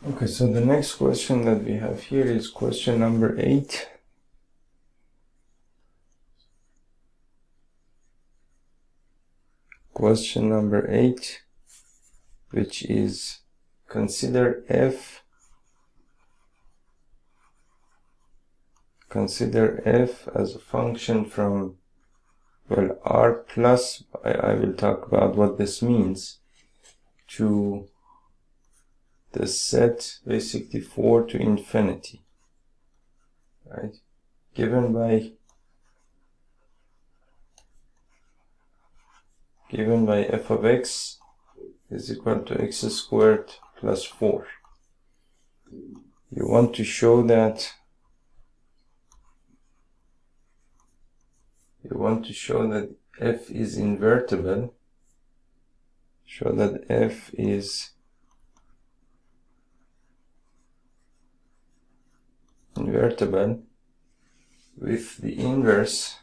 Okay, so the next question that we have here is question number 8. Question number 8, which is consider f as a function from, well, r plus, I will talk about what this means, to the set basically 4 to infinity, right? Given by f of x is equal to x squared plus 4. You want to show that f is invertible. Show that f is invertible with the inverse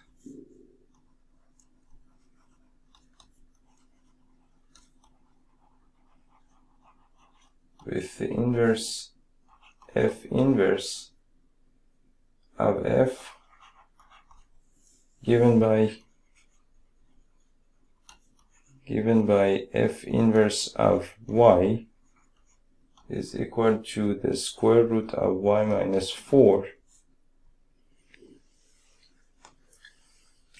f inverse of f given by f inverse of y is equal to the square root of y minus 4,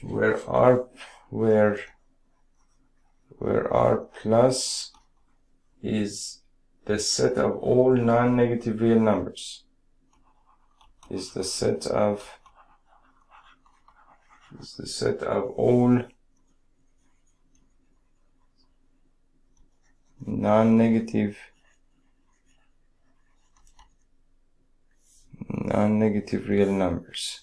where r plus is the set of all non-negative real numbers, is the set of all non-negative real numbers.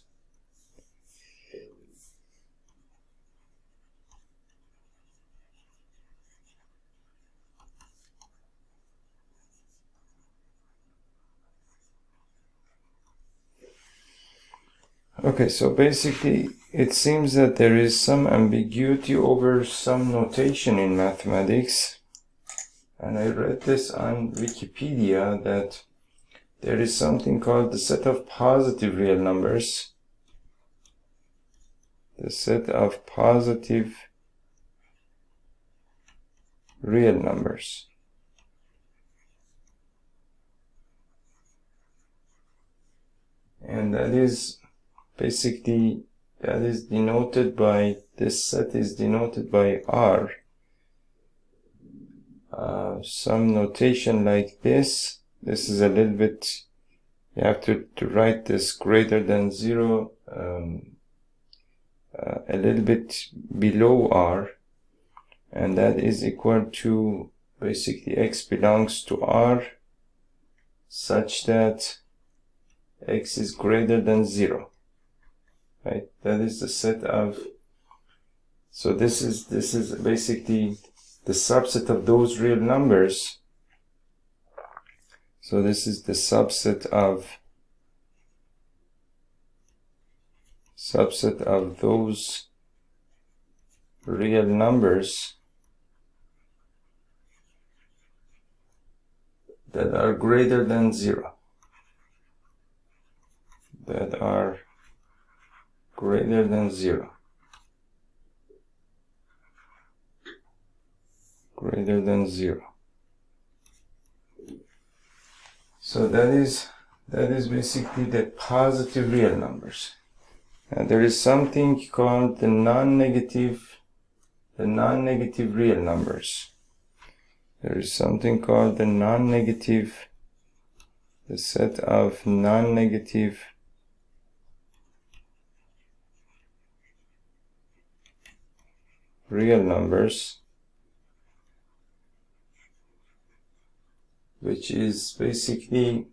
Okay, so basically it seems that there is some ambiguity over some notation in mathematics, and I read this on Wikipedia that there is something called the set of positive real numbers. The set of positive real numbers. And that is basically, denoted by, this set is denoted by r. Some notation like this. This is a little bit, you have to write this greater than 0, a little bit below r, and that is equal to basically x belongs to r such that x is greater than 0, right? That is the set of, so this is basically the subset of those real numbers. So this is the subset of those real numbers that are greater than 0. That are greater than 0. Greater than 0. So that is basically the positive real numbers. And there is something called the non-negative real numbers. There is something called the non-negative, the set of non-negative real numbers, which is basically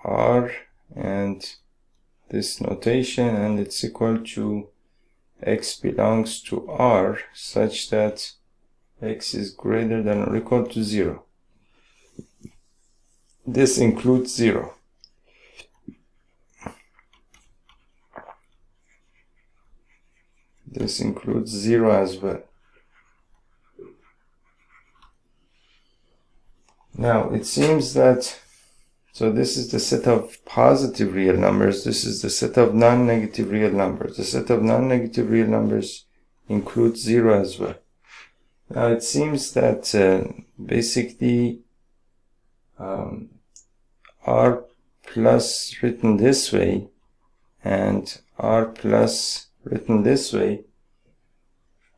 r and this notation, and it's equal to x belongs to r such that x is greater than or equal to 0. This includes 0. This includes 0 as well. Now it seems that, so this is the set of positive real numbers, this is the set of non-negative real numbers. The set of non-negative real numbers includes 0 as well. Now it seems that basically r plus written this way and r plus written this way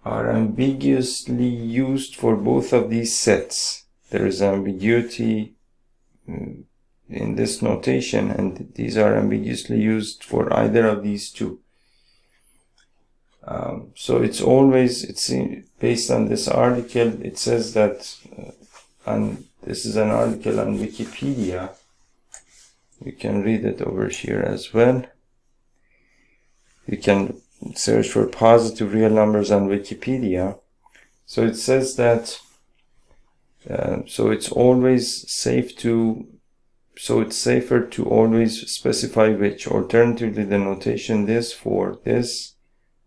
are ambiguously used for both of these sets. There is ambiguity in this notation, and these are ambiguously used for either of these two. So it's based on this article. It says that, and this is an article on Wikipedia. You can read it over here as well. You can search for positive real numbers on Wikipedia. So it says that so it's safer to always specify which. Alternatively, the notation this for this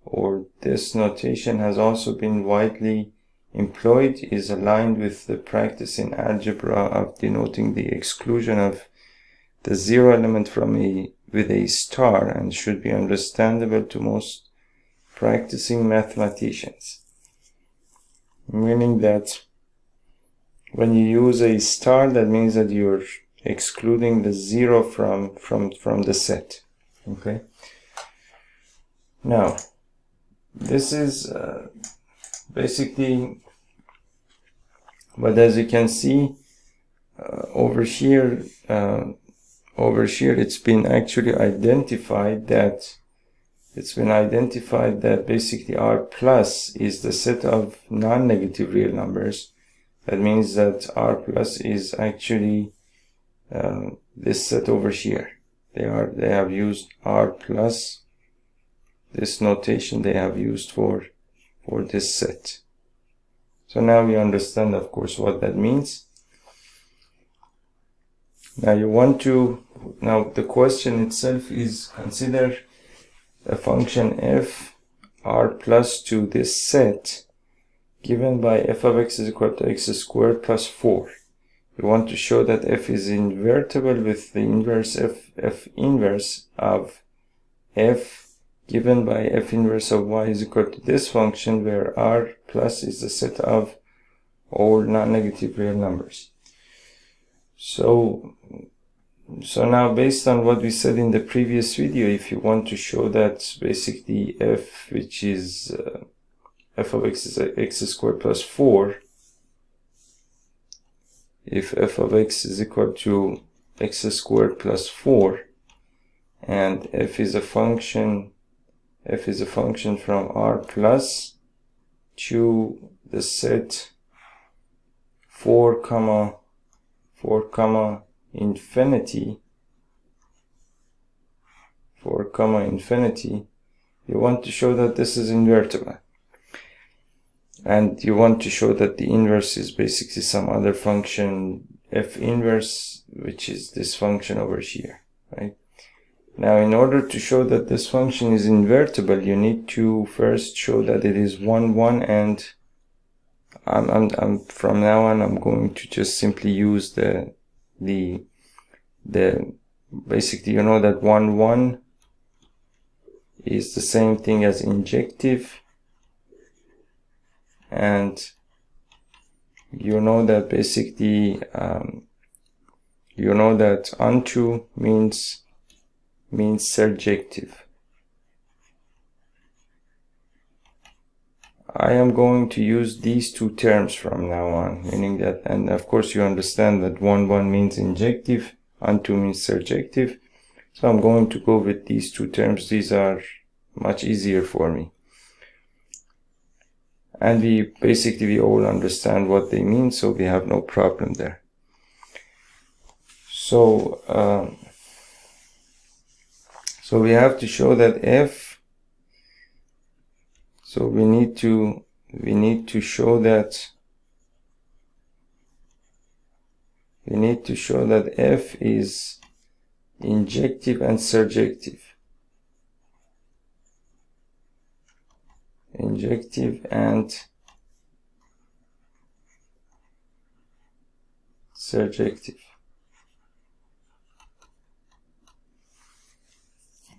or this notation has also been widely employed, is aligned with the practice in algebra of denoting the exclusion of the 0 element with a star, and should be understandable to most practicing mathematicians. Meaning that when you use a star, that means that you're excluding the 0 from the set. Okay. Now, this is basically, but as you can see over here, it's been actually identified that basically r plus is the set of non-negative real numbers. That means that r plus is actually this set over here. They have used r plus, this notation they have used for this set. So now we understand, of course, what that means. Now the question itself is, consider a function f r plus to this set given by f of x is equal to x squared plus 4. We want to show that f is invertible with the inverse f inverse of f given by f inverse of y is equal to this function, where r plus is the set of all non-negative real numbers. So now, based on what we said in the previous video, if you want to show that basically f, which is f of x is x squared plus 4, if f of x is equal to x squared plus 4, and f is a function from r plus to the set 4 infinity, you want to show that this is invertible, and you want to show that the inverse is basically some other function f inverse, which is this function over here, right? Now, in order to show that this function is invertible, you need to first show that it is 1 1, and I'm from now on I'm going to just simply use the basically, you know that 1 1 is the same thing as injective, and you know that basically you know that unto means surjective. I am going to use these two terms from now on, meaning that, and of course you understand that 1 1 means injective, unto means surjective. So I'm going to go with these two terms. These are much easier for me. And we all understand what they mean, so we have no problem there. So we have to show that f, so we need to show that f is injective and surjective. surjective.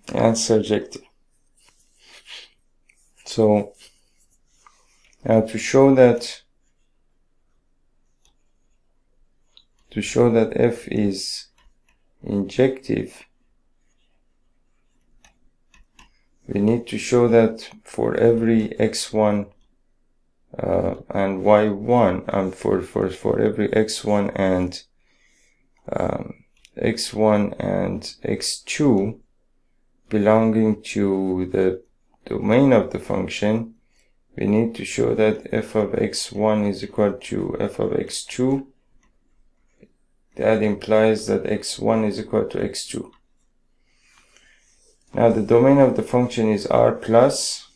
And surjective. So now to show that f is injective, we need to show that for every x1 and y1, and for every x1 and x1 and x2 belonging to the domain of the function, we need to show that f of x1 is equal to f of x2. That implies that x1 is equal to x2. Now the domain of the function is R plus,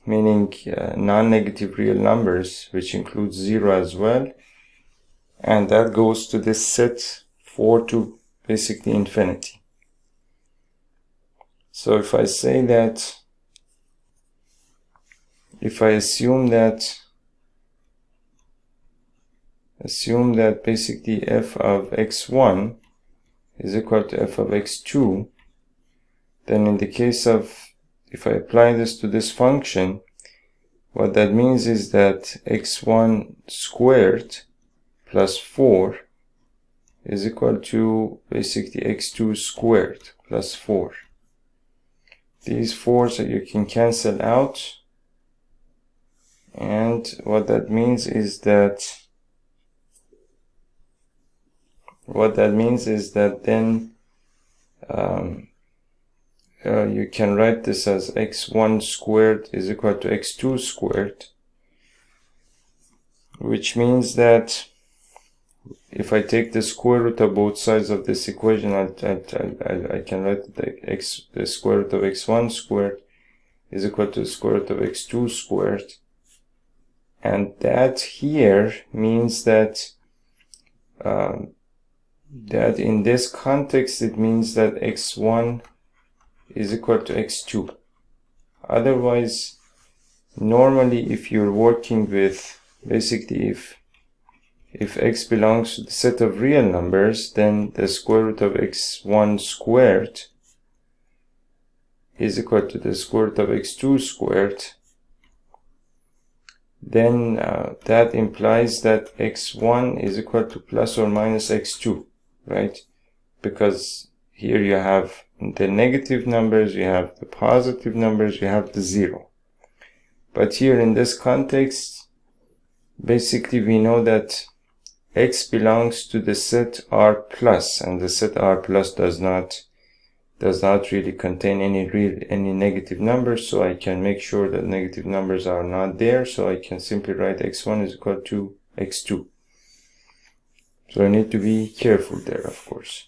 meaning non-negative real numbers, which includes 0 as well. And that goes to this set 4 to basically infinity. So if I say that, if I assume that basically f of x1 is equal to f of x2, then in the case of, if I apply this to this function, what that means is that x1 squared plus 4 is equal to basically x2 squared plus 4. These 4s that you can cancel out, and what that means is that then you can write this as x1 squared is equal to x2 squared, which means that if I take the square root of both sides of this equation, I can write the square root of x1 squared is equal to the square root of x2 squared. And that here means that that in this context it means that x1 is equal to x2. Otherwise, normally if you're working with basically if x belongs to the set of real numbers, then the square root of x1 squared is equal to the square root of x2 squared. Then that implies that x1 is equal to plus or minus x2, right? Because here you have the negative numbers, you have the positive numbers, you have the 0. But here in this context, basically we know that x belongs to the set R plus, and the set R plus does not really contain any negative numbers, so I can make sure that negative numbers are not there, so I can simply write x1 is equal to x2. So I need to be careful there, of course.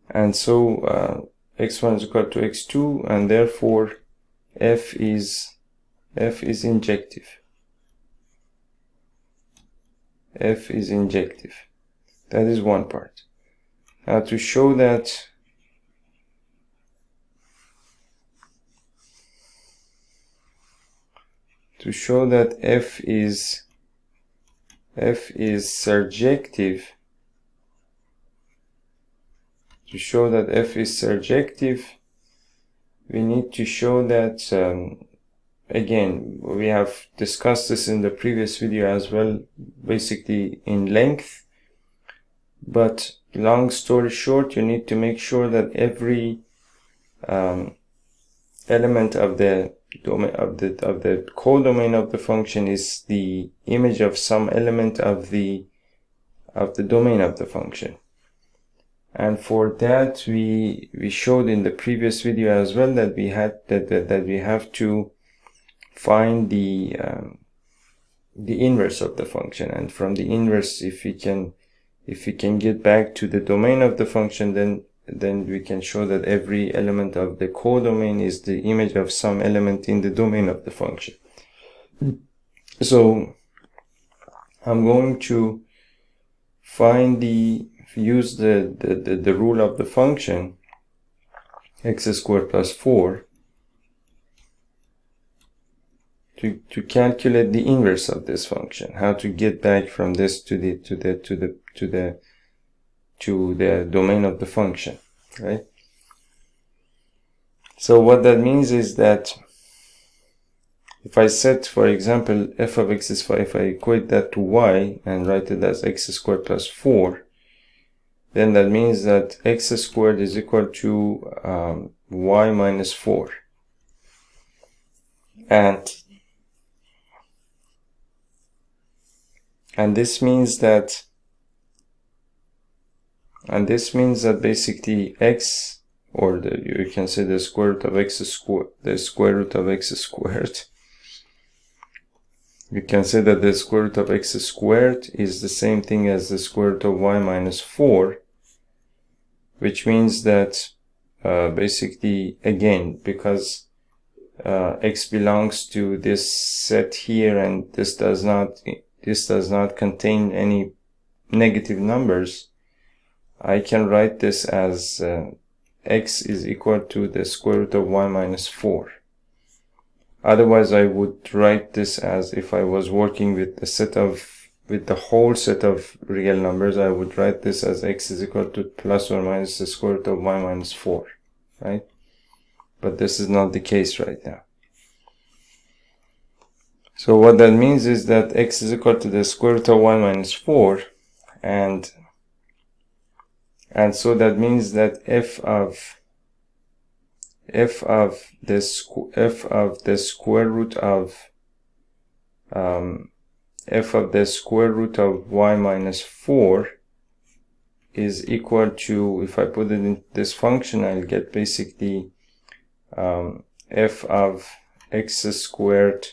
And so x1 is equal to x2, and therefore f is injective. F is injective. That is one part. Now to show that f is surjective, we need to show that again, we have discussed this in the previous video as well, basically in length, but long story short, you need to make sure that every element of the codomain of the function is the image of some element of the domain of the function. And for that, we showed in the previous video as well that we have to find the inverse of the function, and from the inverse, if we can get back to the domain of the function, then we can show that every element of the codomain is the image of some element in the domain of the function. So I'm going to use the rule of the function x squared plus 4 to calculate the inverse of this function, how to get back from this to the domain of the function, right? So what that means is that if I set, for example, f of x is 5, if I equate that to y and write it as x squared plus 4, then that means that x squared is equal to y minus 4. And this means that basically x, or you can say the square root of x squared, you can say that the square root of x squared is the same thing as the square root of y minus 4, which means that basically, again, because x belongs to this set here and this does not contain any negative numbers, I can write this as x is equal to the square root of y minus 4. Otherwise, I would write this as, if I was working with the whole set of real numbers, I would write this as x is equal to plus or minus the square root of y minus 4, right? But this is not the case right now. So what that means is that x is equal to the square root of y minus 4, and so that means that f of the square root of y minus 4 is equal to, if I put it in this function, I'll get basically f of x squared,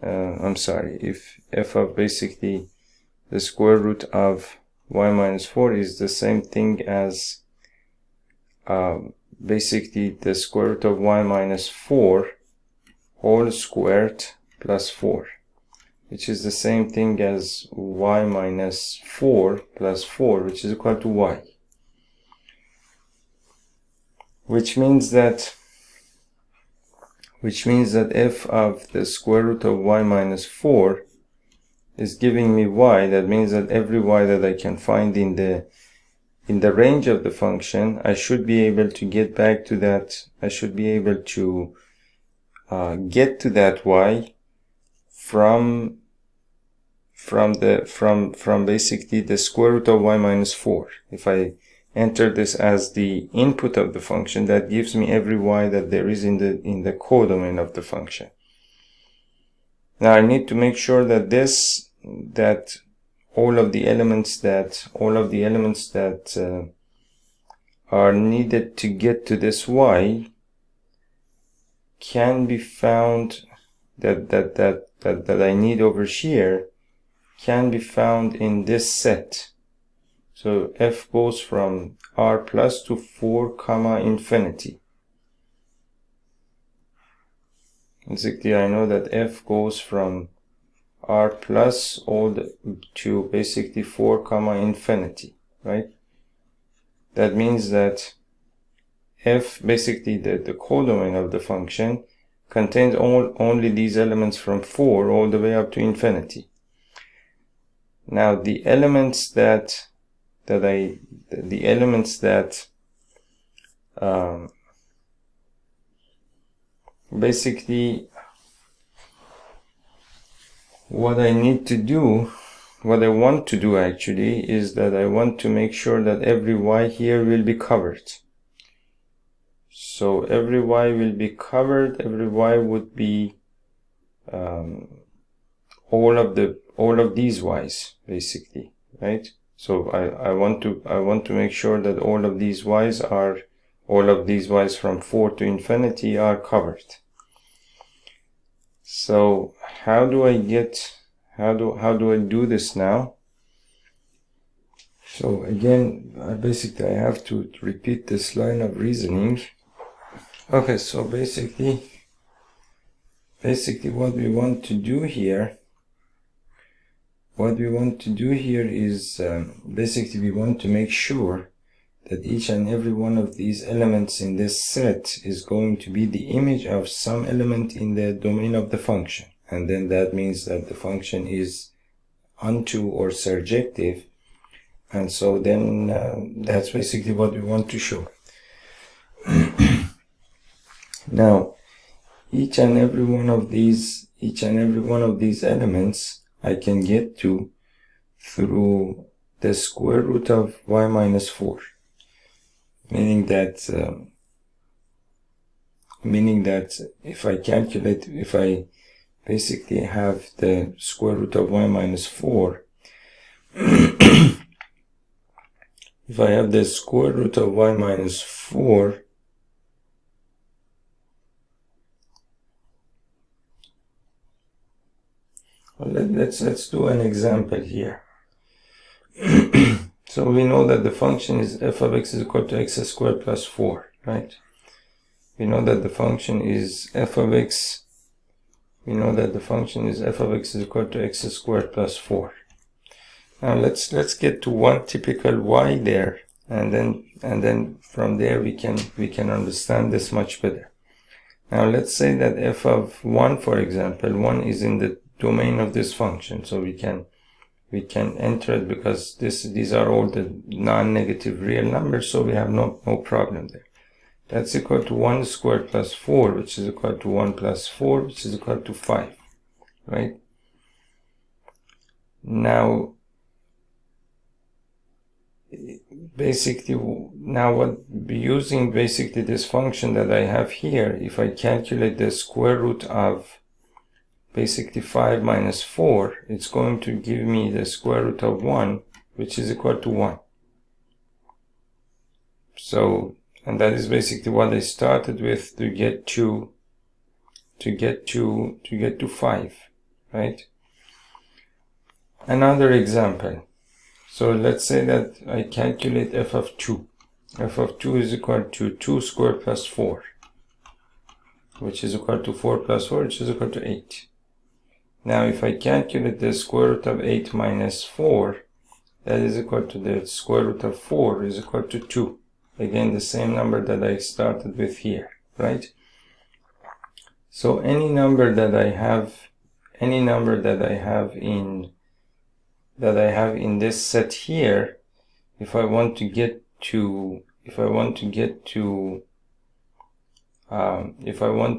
if f of basically the square root of y minus 4 is the same thing as basically the square root of y minus 4 whole squared plus 4, which is the same thing as y minus 4 plus 4, which is equal to y. Which means that f of the square root of y minus 4 is giving me y. That means that every y that I can find in the range of the function, I should be able to get back to that. I should be able to get to that y from basically the square root of y minus 4. If I enter this as the input of the function, that gives me every y that there is in the codomain of the function. Now I need to make sure that all of the elements that are needed to get to this y can be found, that I need over here, can be found in this set. So f goes from r plus to 4 comma infinity. Basically, I know that f goes from r plus to basically 4 comma infinity, right? That means that f, basically the codomain of the function, contains only these elements from 4 all the way up to infinity. Now the elements that basically what I want to do actually is that I want to make sure that every y here will be covered. So every y will be covered, every y would be all of these y's basically, right? So I want to make sure that all of these y's from 4 to infinity are covered. So how do I do this now? So again, basically I have to repeat this line of reasoning. Okay, so basically what we want to do here is basically we want to make sure that each and every one of these elements in this set is going to be the image of some element in the domain of the function. And then that means that the function is onto or surjective. And so then that's basically what we want to show. Now, each and every one of these elements I can get to through the square root of y minus 4, meaning that if I basically have the square root of y minus 4, if I have the square root of y minus 4, let's do an example here. So we know that the function is f of x is equal to x squared plus 4, right? We know that the function is f of x. We know that the function is f of x is equal to x squared plus 4. Now let's get to one typical y there, and then from there we can understand this much better. Now let's say that f of 1, for example, 1 is in the domain of this function, so we can enter it because these are all the non-negative real numbers, so we have no problem there. That's equal to 1 squared plus 4, which is equal to 1 plus 4, which is equal to 5, right? Now using basically this function that I have here, if I calculate the square root of basically 5 minus 4, it's going to give me the square root of 1, which is equal to 1. So, and that is basically what I started with to get to 5, right? Another example. So let's say that I calculate f of 2. F of 2 is equal to 2 squared plus 4, which is equal to 4 plus 4, which is equal to 8. Now if I calculate the square root of 8 minus 4, that is equal to the square root of 4 is equal to 2. Again, the same number that I started with here, right? So any number that I have in this set here, if I want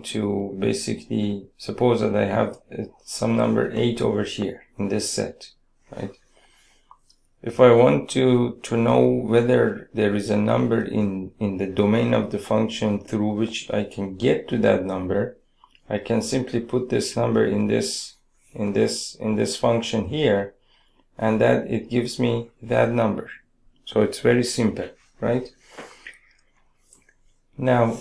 to basically suppose that I have some number 8 over here in this set, right? If I want to know whether there is a number in the domain of the function through which I can get to that number, I can simply put this number in this function here, and that it gives me that number. So it's very simple, right? Now,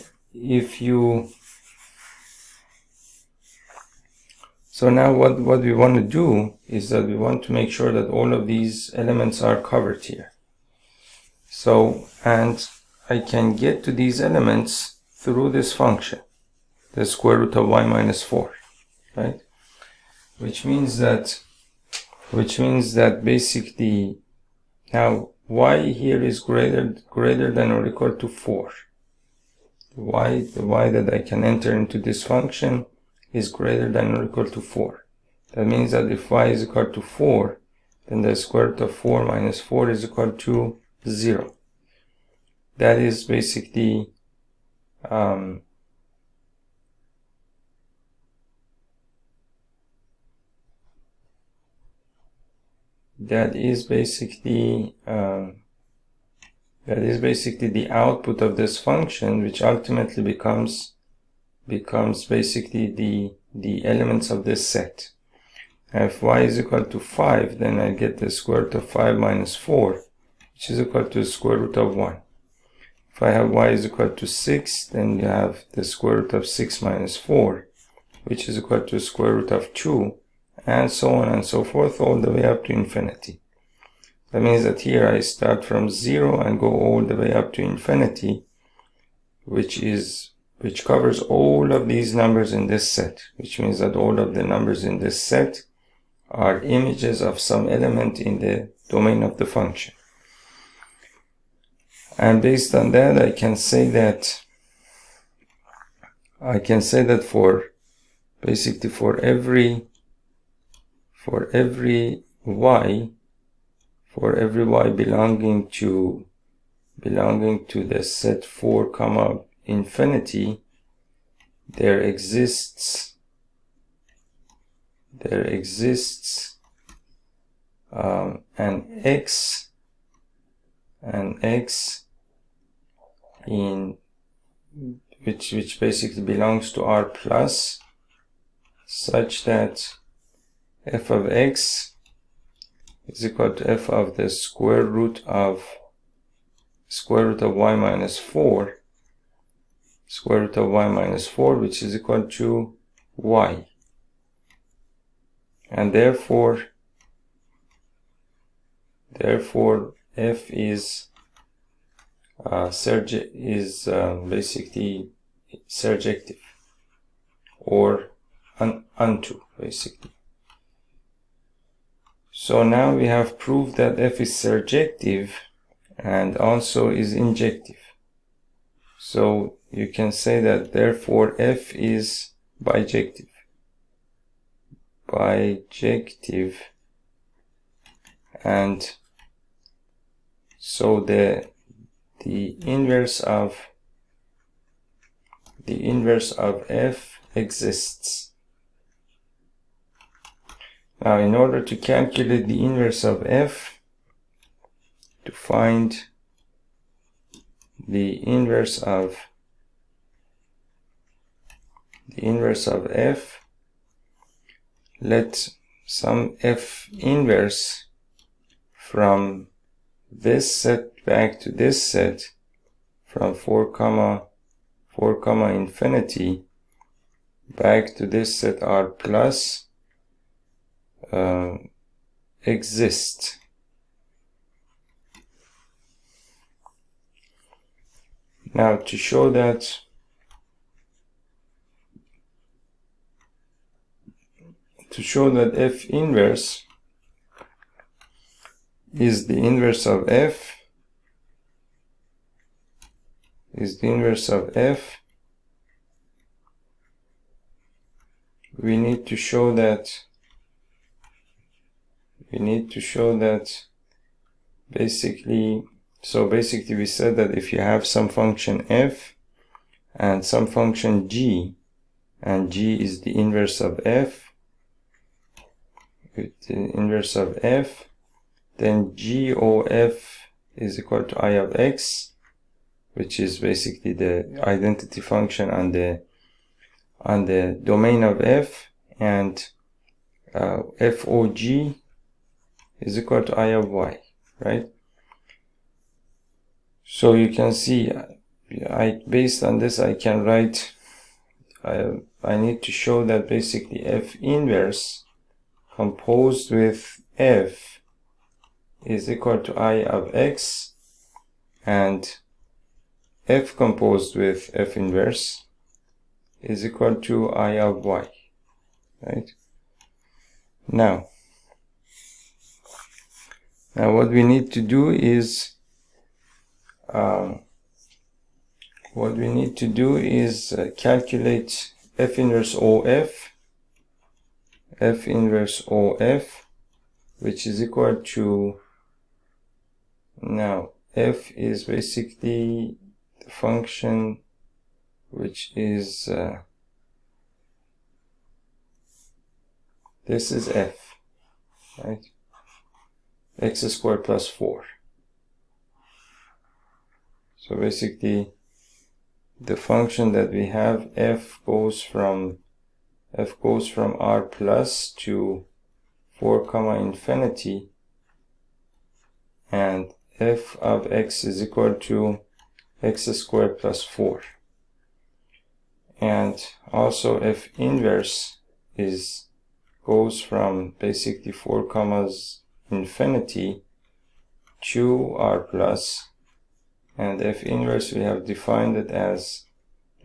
so now what we want to do is that we want to make sure that all of these elements are covered here. So, and I can get to these elements through this function, the square root of y minus 4, right? Which means that basically now y here is greater than or equal to 4. The y that I can enter into this function is greater than or equal to 4. That means that if y is equal to 4, then the square root of 4 minus 4 is equal to 0. That is basically the output of this function, which ultimately becomes basically the elements of this set. And if y is equal to 5, then I get the square root of 5 minus 4, which is equal to the square root of 1. If I have y is equal to 6, then you have the square root of 6 minus 4, which is equal to the square root of 2, and so on and so forth, all the way up to infinity. That means that here I start from 0 and go all the way up to infinity, which covers all of these numbers in this set, which means that all of the numbers in this set are images of some element in the domain of the function. And based on that, I can say that for basically for every y belonging to the set 4 comma infinity, there exists an x in which basically belongs to R plus, such that f of x is equal to f of the square root of y minus 4, which is equal to y. And therefore f is basically surjective, or unto, basically. So now we have proved that f is surjective and also is injective. So you can say that therefore f is bijective. And so the inverse of f exists. Now, in order to calculate the inverse of f, to find the inverse of f, let some f inverse from this set back to this set, from 4 comma infinity back to this set R plus, exist. Now, to show that f inverse is the inverse of f, we need to show that basically we said that if you have some function f and some function g, and g is the inverse of f, then g of f is equal to I of x, which is basically the identity function on the domain of f, and f of g is equal to I of y, right? So you can see, based on this, I can write, I need to show that basically f inverse composed with f is equal to I of x, and f composed with f inverse is equal to I of y, right? Now what we need to do is calculate f inverse OF, which is equal to, now f is basically the function which is this is f, right? X squared plus 4. So basically the function that we have, f goes from R plus to 4 comma infinity, and f of x is equal to x squared plus 4. And also f inverse goes from basically 4 commas infinity to R plus, and f inverse we have defined it as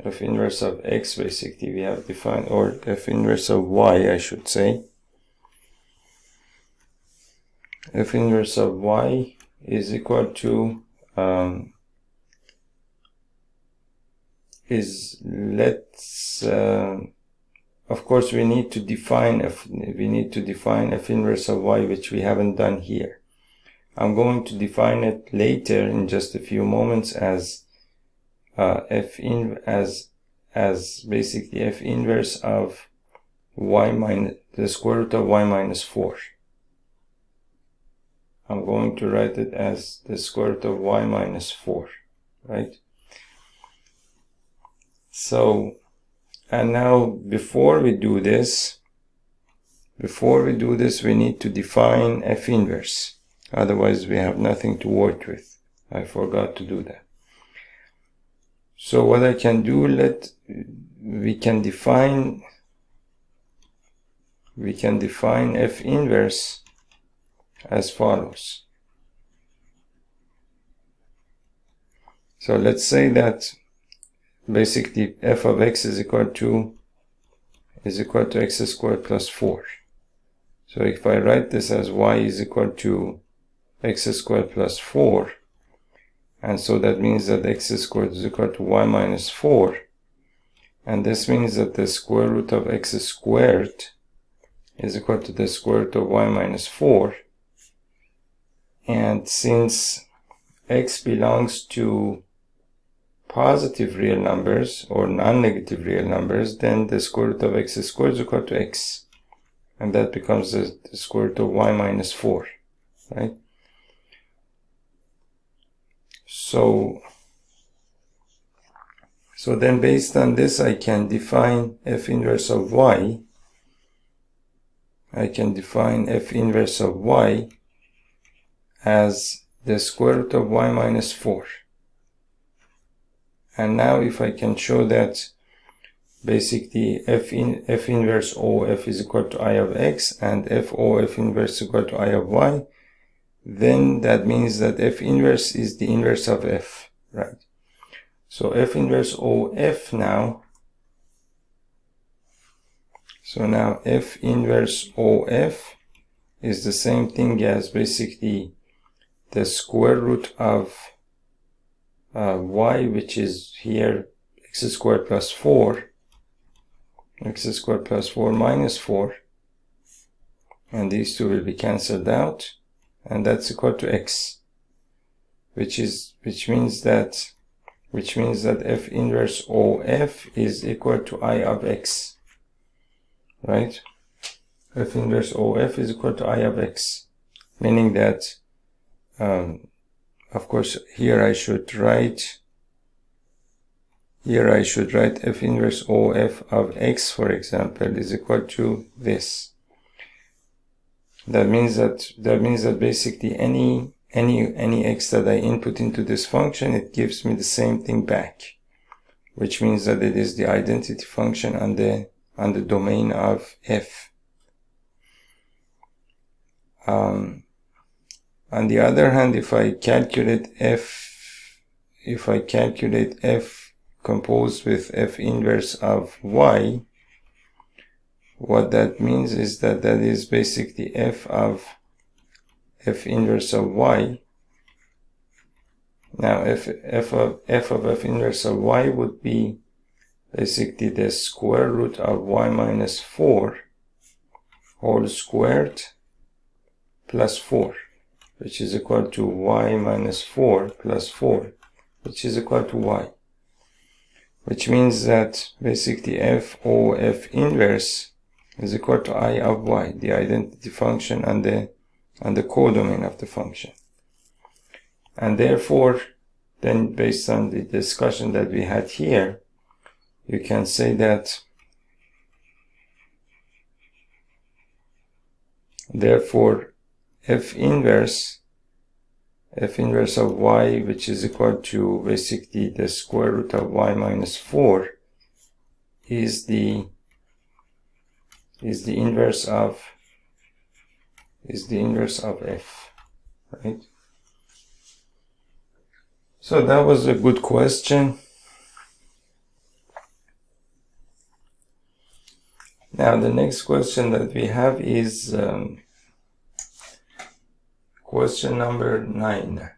f inverse of x, basically we have defined, or f inverse of y I should say. F inverse of y is equal to let's of course we need to define f inverse of y, which we haven't done here. I'm going to define it later in just a few moments as basically f inverse of y minus the square root of y minus 4. I'm going to write it as the square root of y minus 4, right? So, and now before we do this, we need to define f inverse. Otherwise, we have nothing to work with. I forgot to do that. So what I can do, we can define f inverse as follows. So let's say that basically f of x is equal to x squared plus 4. So if I write this as y is equal to x squared plus 4, and so that means that x squared is equal to y minus 4, and this means that the square root of x squared is equal to the square root of y minus 4. And since x belongs to positive real numbers or non-negative real numbers, then the square root of x squared is equal to x, and that becomes the square root of y minus 4, right? So then based on this, I can define f inverse of y. I can define f inverse of y as the square root of y minus 4. And now if I can show that basically f inverse of is equal to I of x and f inverse is equal to I of y, then that means that f inverse is the inverse of f, right? So f inverse of now, so now f inverse of is the same thing as basically the square root of y, which is here x squared plus 4, x squared plus 4 minus 4, and these two will be cancelled out, and that's equal to x, which means that f inverse of is equal to I of x, right? F inverse of is equal to I of x, meaning that of course here I should write f inverse of x, for example, is equal to this. That means that basically any x that I input into this function, it gives me the same thing back, which means that it is the identity function on the domain of f. On the other hand, if I calculate f composed with f inverse of y, what that means is that is basically f inverse of y. Now f inverse of y would be basically the square root of y minus 4 whole squared plus 4, which is equal to y minus 4 plus 4, which is equal to y. Which means that basically f inverse is equal to I of y, the identity function and the codomain of the function. And therefore, then based on the discussion that we had here, you can say that therefore f inverse of y, which is equal to basically the square root of y minus 4, is the inverse of f, right? So that was a good question. Now the next question that we have is question number 9.